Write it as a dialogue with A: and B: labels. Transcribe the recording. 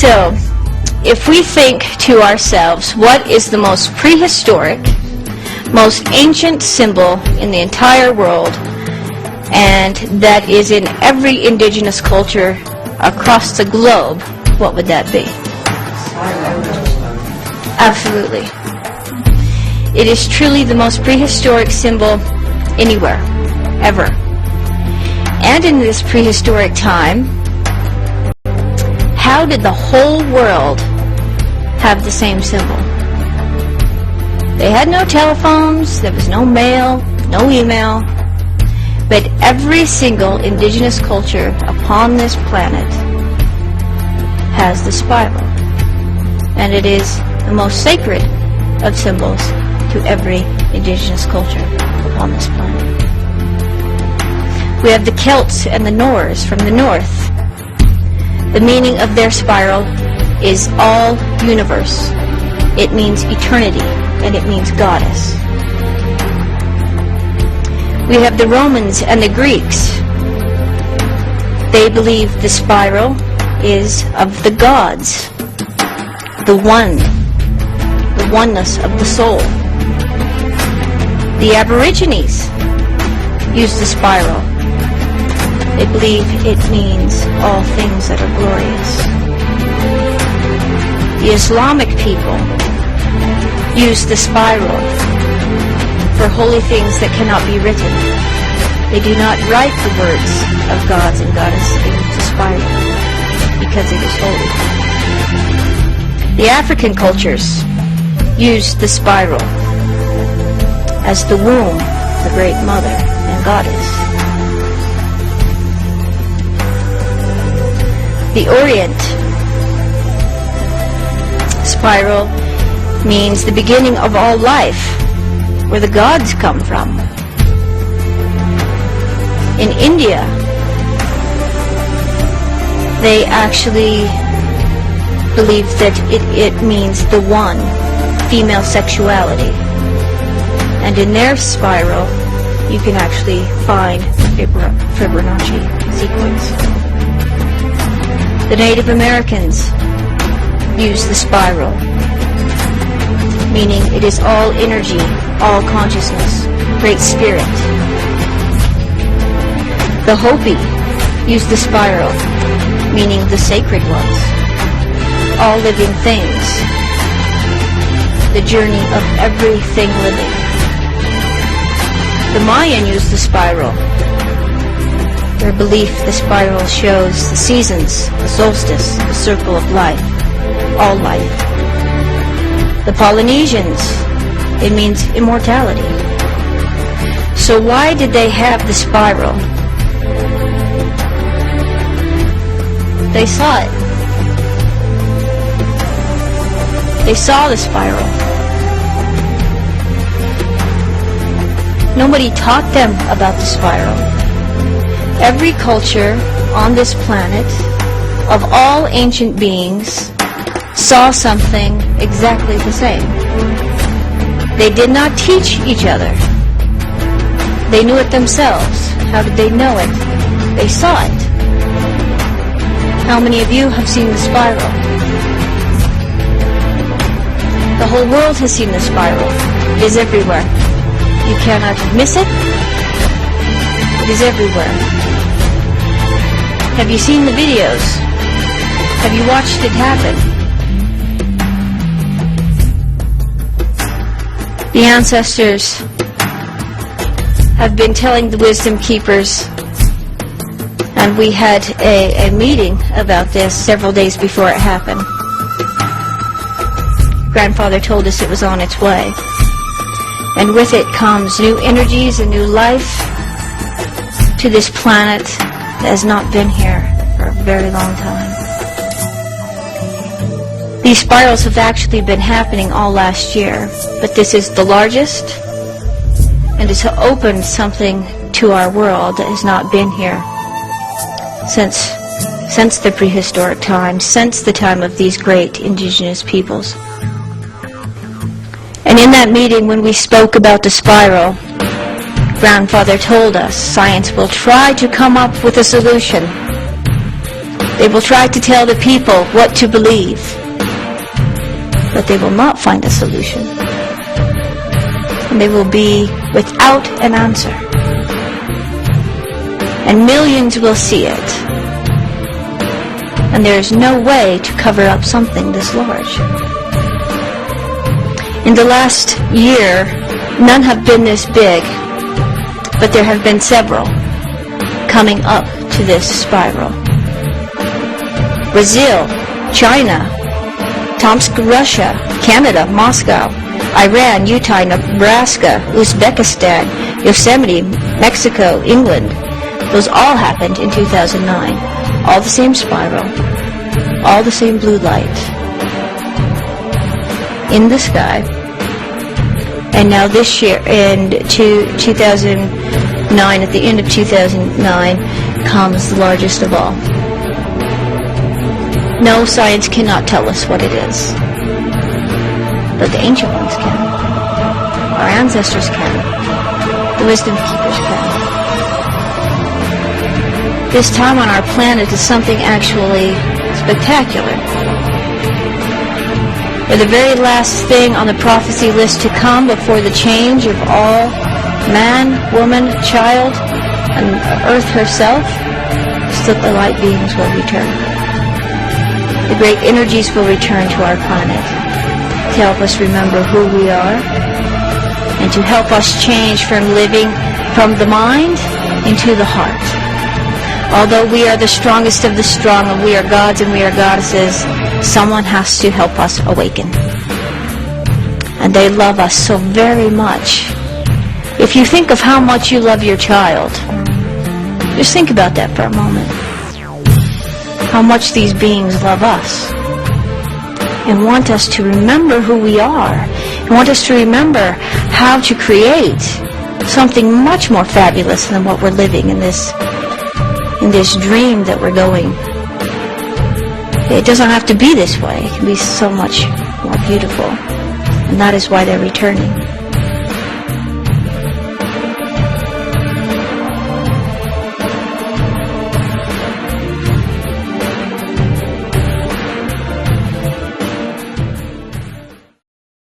A: So, if we think to ourselves, what is the most prehistoric, most ancient symbol in the entire world, and that is in every indigenous culture across the globe, what would that be? Absolutely. It is truly the most prehistoric symbol anywhere, ever. And in this prehistoric time, how did the whole world have the same symbol? They had no telephones, there was no mail, no email, but every single indigenous culture upon this planet has the spiral. And it is the most sacred of symbols to every indigenous culture upon this planet. We have the Celts and the Norse from the north. The meaning of their spiral is all universe. It means eternity, and it means goddess. We have the Romans and the Greeks. They believe the spiral is of the gods, the oneness of the soul. The Aborigines use the spiral. They believe it means all things that are glorious. The Islamic people use the spiral for holy things that cannot be written. They do not write the words of gods and goddesses. They use the spiral because it is holy. The African cultures use the spiral as the womb, the great mother and goddess. The Orient spiral means the beginning of all life, where the gods come from. In India, they actually believe that it means the one, female sexuality. And in their spiral, you can actually find Fibonacci sequence. The Native Americans use the spiral, meaning it is all energy, all consciousness, great spirit. The Hopi use the spiral, meaning the sacred ones, all living things, the journey of everything living. The Mayan use the spiral. Their belief the spiral shows the seasons, the solstice, the circle of life, all life. The Polynesians, it means immortality. So why did they have the spiral? They saw it. They saw the spiral. Nobody taught them about the spiral. Every culture on this planet, of all ancient beings, saw something exactly the same. They did not teach each other. They knew it themselves. How did they know it? They saw it. How many of you have seen the spiral? The whole world has seen the spiral. It is everywhere. You cannot miss it. It is everywhere. Have you seen the videos? Have you watched it happen? The ancestors have been telling the wisdom keepers, and we had a meeting about this several days before it happened. Grandfather told us it was on its way. And with it comes new energies and new life to this planet that has not been here for a very long time. These spirals have actually been happening all last year, but this is the largest, and it's opened something to our world that has not been here since the prehistoric times, since the time of these great indigenous peoples. And in that meeting, when we spoke about the spiral, Grandfather told us science will try to come up with a solution. They will try to tell the people what to believe, but they will not find a solution. And they will be without an answer. And millions will see it. And there is no way to cover up something this large. In the last year, none have been this big, but there have been several coming up to this spiral. Brazil, China, Tomsk, Russia, Canada, Moscow, Iran, Utah, Nebraska, Uzbekistan, Yosemite, Mexico, England. Those all happened in 2009. All the same spiral, all the same blue light in the sky. And now this year, in 2009, at the end of 2009, comes the largest of all. No, science cannot tell us what it is. But the ancient ones can. Our ancestors can. The wisdom keepers can. This time on our planet is something actually spectacular. We're the very last thing on the prophecy list to come before the change of all man, woman, child, and Earth herself. Still the light beings will return. The great energies will return to our planet to help us remember who we are and to help us change from living from the mind into the heart. Although we are the strongest of the strong and we are gods and we are goddesses, someone has to help us awaken. And they love us so very much. If you think of how much you love your child, just think about that for a moment. How much these beings love us and want us to remember who we are and want us to remember how to create something much more fabulous than what we're living in this dream that we're going. It doesn't have to be this way. It can be so much more beautiful. And that is why they're returning.